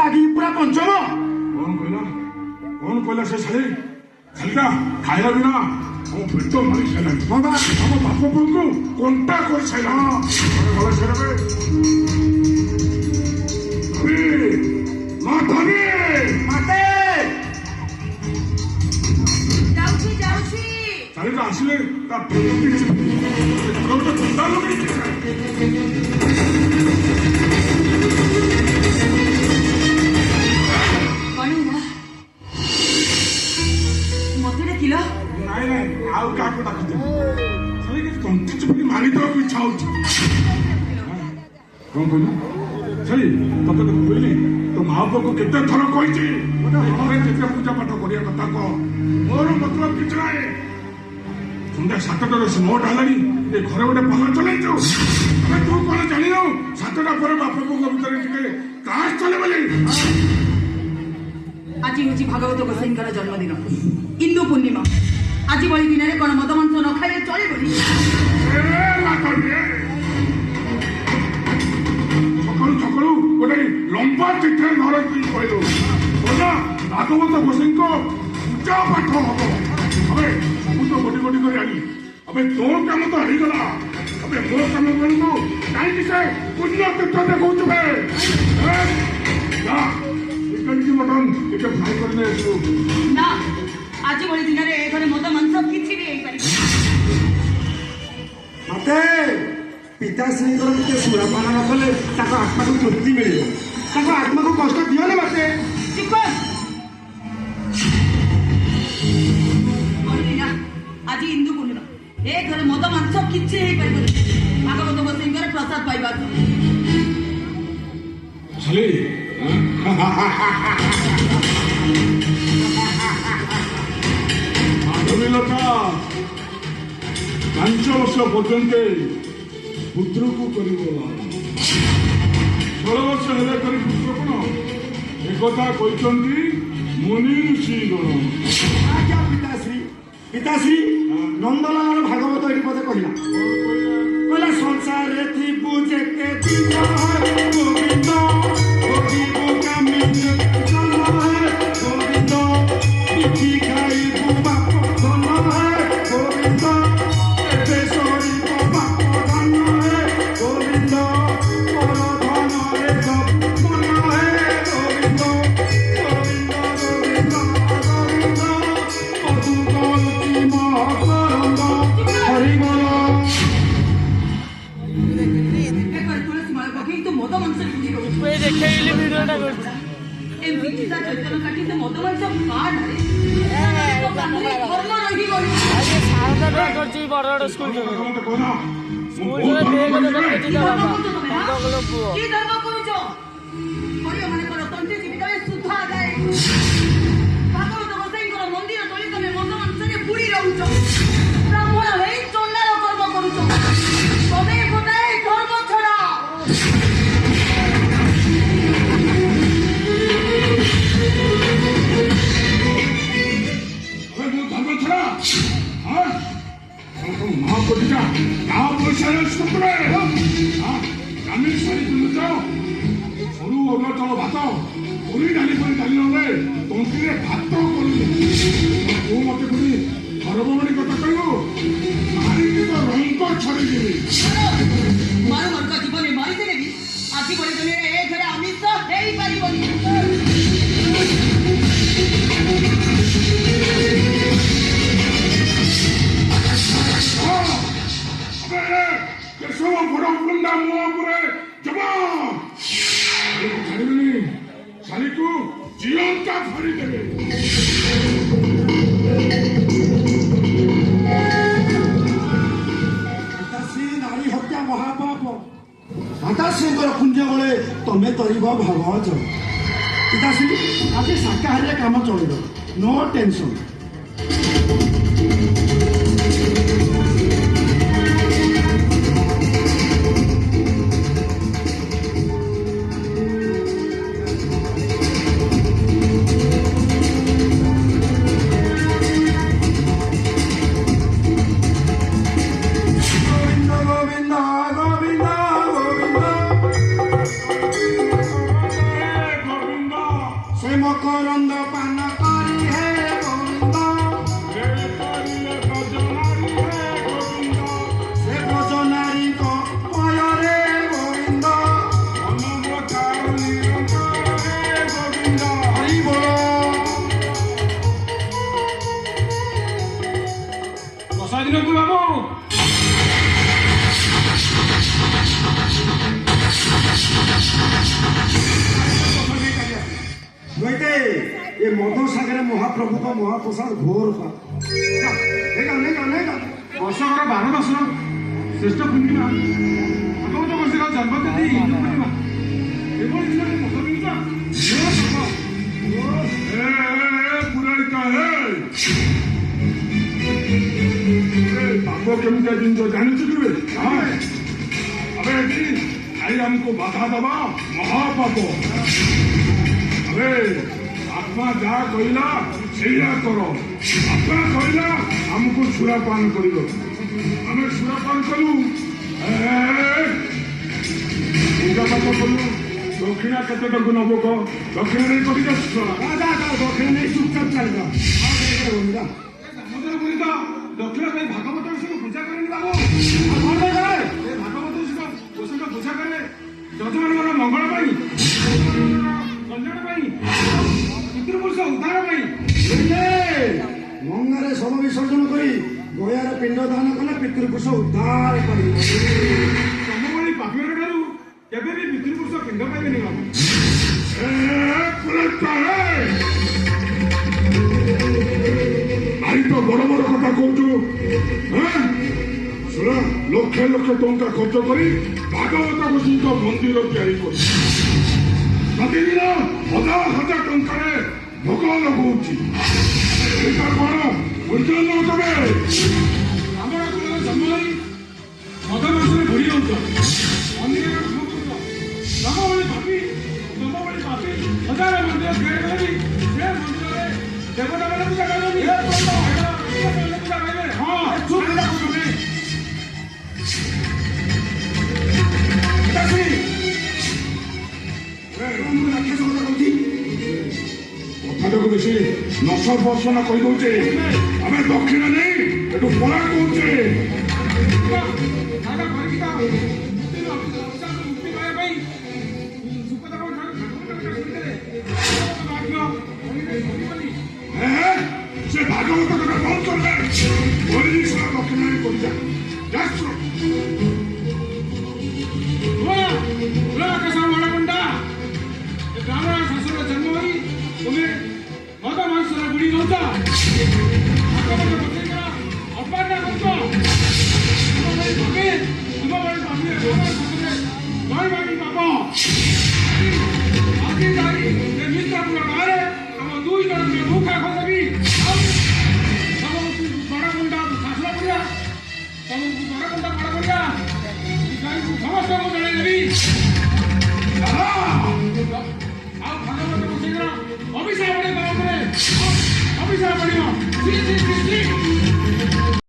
ଆଜି ପୁରା ପଞ୍ଚମ। କଣ କହିଲା ସେ ଶାଳୀ? ଖାଲିଟା ଖାଇବା ବିନା ଆମ ପେଟ ମାରି ସାରିଲାଣି। ଆମ ବାପ ପୁଅଙ୍କୁ କଣ୍ଟା କରିସାରିଲା। ଭଲ ଛାଡ଼ବେ ଶାଳୀଟା ଆସିଲେ ତା ଗୋଟେ ଥଣ୍ଡା ଲଗେଇଛି। ନାଇଁ ନାଇଁ ଆଉ କାହାକୁ ଡାକୁଛି ତଣ୍ଟି ଚୁପି ମାରିଦେବାକୁ ଇଚ୍ଛା ହଉଛି। କଣ କହିଲୁ ସେଇ ତତେ ତ କହିଲି ତୋ ମା ବାପାକୁ କେତେ ଥର କହିଛି ଘରେ ଯେତେ ପୂଜା ପାଠ କରିବା କଥା କହ। ମୋର ମତଲବ କିଛି ନାହିଁ। ସନ୍ଧ୍ୟା 7ଟାରେ 9ଟା ହେଲାଣି ଏ ଘରେ ଗୋଟେ ପାଲା ଚଲେଇଛୁ। ତୁ କଣ ଜାଣିନୁ 7ଟା ପରେ ବାପା ପୁଅଙ୍କ ଭିତରେ ଟିକେ କ୍ଲାସ୍ ଚାଲେ ବୋଲି। ଆଜି ହେଉଛି ଭାଗବତ ଗୋସାଇଙ୍କର ଜନ୍ମଦିନ, ଇନ୍ଦୁ ପୂର୍ଣ୍ଣିମା। ଆଜି ଭଳି ଦିନରେ କଣ ମଦ ମାଂସ ନ ଖାଇଲେ ଚଳିବନି? ସକାଳୁ ସକାଳୁ ଗୋଟେ ଲମ୍ବା ଚିଠିରେ ଧରନ୍ତି କହିଲୁ ଭାଗବତ ଗୋସାଇଙ୍କ ପୂଜା ପାଠ ହବ। ଏବେ ସବୁ ତ ଗୋଟି ଗୋଟି କରି ଆଣି ଏବେ ତୋ କାମ ତ ହେଇଗଲା। ଏବେ ମୋ କାମ ବେଳକୁ କାହିଁକି ସେ ପୁଣ୍ୟ ତୀର୍ଥ ଦେଖଉଛୁ? ମଟନ ଟିକେ ଫ୍ରାଏ କରି ନେଇ ଆସିବୁ। ନା, ଆଜି ଭଳି ଦିନରେ ଏ ଘରେ ମଦ ମାଂସ କିଛି ବି ହେଇପାରିବ। ମତେ ପିତାଶ୍ରୀଙ୍କର ଟିକେ ସୁରାପାନ ନ କଲେ ତାଙ୍କ ଆତ୍ମାକୁ ତୃପ୍ତି ମିଳିବ। ତାଙ୍କ ଆତ୍ମାକୁ କଷ୍ଟ ଦିଅନି ମତେ। ଆଜି ଇନ୍ଦୁ ପୂର୍ଣ୍ଣିମା, ଏ ଘରେ ମଦ ମାଂସ କିଛି ହେଇପାରିବନି। ଭାଗବତ ଗୋସାଇଙ୍କର ପ୍ରସାଦ ପାଇବା ମାଧବୀଲତା 5 ବର୍ଷ ପର୍ଯ୍ୟନ୍ତ ପୁତ୍ରକୁ କରିବ। 16 ବର୍ଷ ହେଲେ କରି ପୁତ୍ର କଣ ଏକଥା କହିଛନ୍ତି ମୁନି ଋଷିଗଣ। ଆଜ୍ଞା ପିତାଶ୍ରୀ ନନ୍ଦଲାଲ ଭାଗବତ ଏଠି ମତେ କହିଲା ସଂସାରେ ଥିବୁ ଯେତେ ଦିନ ଗୋବିନ୍ଦ ଗୋବିବୁ କାମିনী ଗୋବିନ୍ଦ କିଛି ଖାଇବୁ ବାପ ଧନ ଗୋବିନ୍ଦ ଏବେ ସରିବ ବାପ ଧନ ଗୋବିନ୍ଦ ପର ଧନରେ ମନ ଗୋବିନ୍ଦ ଗୋବିନ୍ଦ ଗୋବିନ୍ଦ ଗୋବିନ୍ଦ ମଧୁ କରୁଛି ମହକରନ୍ଦ ହରିବଲ। ମଦ ମାଂସ ଦେଖେଇଲି ଭିଡିଓଟା କରୁଛି। ଏମିତି ତା ଚୈତନ୍ୟ କାଟି ସେ ମଦ ମାଂସ ଖାଆରେ ଧର୍ମ ରହିବନି। କରୁଛି ବଡ ବଡ ସ୍କୁଲ କି ଧର୍ମ କରୁଛ? କରିବ ମାନେ କର ତଣ୍ଟି ଜୀବିତ ଶୁଦ୍ଧ ଆଦାୟ। ଭାଗବତ ଗୋସାଇଙ୍କର ମନ୍ଦିର ତଳି ତମେ ମଦ ମାଂସରେ ବୁଡ଼ି ରହୁଛ। ବ୍ରାହ୍ମଣ ହେଇ ଚଣ୍ଡାଳ କର୍ମ କରୁଛ। ତମେ ଗୋଟାଏ ଧର୍ମ ଛଡ଼ା। ସରୁ ଅରୁଣାଚଳ ଭାତ ପୁରୀ ଡାଲି କରି ଡାଲି ନହେଲେ ତଣ୍ଟିରେ ଭାତ କରୁନି। ତୁ ମତେ ପୁଣି ସର୍ବମଣି କଥା କହିବୁ ମାରିକି ତ ରଙ୍ଗ ଛାଡ଼ିଯିବି। ମାରୁ ମର୍କ ଜୀବନରେ ମାରିଦେଲେ ବି ଆଜି ଭଳି ଦିନରେ ଏ ଘରେ ଆମିଷ ହେଇପାରିବନି। କେଶବ ବଡ଼ କୁଣ୍ଡା ମୁହଁ ଉପରେ ଜବାବ ଛାଡ଼ିବେନି। ଶାଳୀକୁ ଜିଅନ୍ତା ଫାଡ଼ିଦେବେ। ପିତାଶ୍ରୀ ନାରୀ ହତ୍ୟା ମହାପାପ। ମାତାଶ୍ରୀଙ୍କର ପୁଣ୍ୟ ବଳେ ତମେ କରିବ ଭାବଜ। ପିତାଶ୍ରୀ ଆଜି ଶାକାହାରୀରେ କାମ ଚଳିବ, ନୋ ଟେନସନ୍। ସେ ମକରନ୍ଦ ପାନ କରି ହେ ଗୋବିନ୍ଦ ହେ କରିଲେ ବ୍ରଜନାରୀ ହେ ଗୋବିନ୍ଦ ସେ ବ୍ରଜନାରୀଙ୍କ ମୟରେ ଗୋବିନ୍ଦ ଅନବତାର ନିରନ୍ତର ହେ ଗୋବିନ୍ଦ ହରି ବୋଳ ବସା ଦିନକୁ ବାବୁ ନୁହେଁ ଏ ମଧ ସାଗରେ ମହାପ୍ରଭୁଙ୍କ ମହାପ୍ରସାଦ ଘୋର ପାପ ବର୍ଷକର 12 ମାସ ଶ୍ରେଷ୍ଠ ପୂର୍ଣ୍ଣିମା ଭଗବତ ବର୍ଷିକ ଜନ୍ମତିଥି ହିନ୍ଦୁ ପୂର୍ଣ୍ଣିମା ଏଭଳି ଦିନରେ ମଦ ପିଉଛ ପୁରାଣିକ ପାପ କେମିତିଆ ଜିନିଷ ଜାଣିଛୁ କିବେ ଏବେ ଏଠି ଆଇ ଆମକୁ ବାଧା ଦେବା ମହାପାପ ଆତ୍ମା ଯାହା କହିଲା ସେଇଆ କର ଆତ୍ମା କହିଲା ଆମକୁ ସୁରାପାନ କରିବ ଆମେ ସୁରାପାନ କଲୁ ପୂଜା ପାଠ କଲୁ ଦକ୍ଷିଣା କେତେ ତାକୁ ନବ କହ ଦକ୍ଷିଣା ନେଇ କରି ଦକ୍ଷିଣ ନେଇ ଚୁପଚାପ ଚାଲିବା ଦାମୋଦର ପୁରୀ ତ ଦକ୍ଷିଣ ପାଇଁ ଭାଗବତ ବିଷୟକୁ ପୂଜା କରେନି ବାବୁ ଭାଗବତ ବିଷୟକୁ ପୂଜା କରେ ଯଜମାନଙ୍କର ମଙ୍ଗଳ ପାଇଁ କଲ୍ୟାଣ ପାଇଁ ପିତୃପୁରୁଷ ଉଦ୍ଧାର ପାଇଁ ଗଙ୍ଗାରେ ଶବ ବିସର୍ଜନ କରି ଗୟାରେ ପିଣ୍ଡ ଦାନ କଲେ ପିତୃପୁରୁଷ ଉଦ୍ଧାର କରିବ ତମ ଭଳି ପାପୀର ଠାରୁ କେବେ ବି ପିତୃପୁରୁଷ ପିଣ୍ଡ ପାଇବେନି ବାବୁ ଆଇ ତ ବଡ ବଡ କଥା କହୁଛୁ ଶୁଣ ଲକ୍ଷ ଲକ୍ଷ ଟଙ୍କା ଖର୍ଚ୍ଚ କରି ଭାଗବତ ଗୋଷୀଙ୍କ ମନ୍ଦିର ତିଆରି କରୁଛି ପ୍ରତିଦିନ 1000 ଟଙ୍କାରେ ଭୋଗ ଲଗାଉଛି ଏଇଟା କଣ ବୁଝିଲ ତମେ ଆମର ଜନ୍ମ ହୋଇ ମଦ ମାସରେ ବୁଡ଼ି ଯାଉଛ ମନ୍ଦିରରେ କାମ କରୁଛ ତମ ଭଳି ପାପି ହଜାର ମନ୍ଦିର ତିଆରି କଲେବି ସେ ମନ୍ଦିରରେ ଦେବତା ମାନେ ପୂଜା କରିବେନି ପୂଜା କରିବେ ହଁ କଥାଟାକୁ ବେଶୀ ନଶ ବର୍ଷନ କହିଦଉଛେ ଆମେ ଦକ୍ଷିଣ ନେଇ ଏଠୁ ପଳା କହୁଛେ ସେ ଭାଗବତ କଥା ବନ୍ଦ କରିବେ ଦକ୍ଷିଣ କରିଯା ବ୍ରାହ୍ମଣ ଶାସନରେ ଜନ୍ମ ହୋଇ ତୁମେ ମଦ ମାଂସରେ ବୁଡ଼ି ରହୁଛ ଅପାର କରୁଛ ତୁମ ଭଳି ପାପି ପାପ ଆଜି ଯାଇ ମିତ୍ରପୁର ଗାଁରେ ତମ 2 ଜଣଙ୍କ ମୁଖା ଖୋଦେବି ତମକୁ ବଡ଼ ମୁଣ୍ଡା ଶାସନ କରିବା ତମକୁ ବଡ଼ ମୁଣ୍ଡା ବଡ଼ କରିବା ସମସ୍ତଙ୍କୁ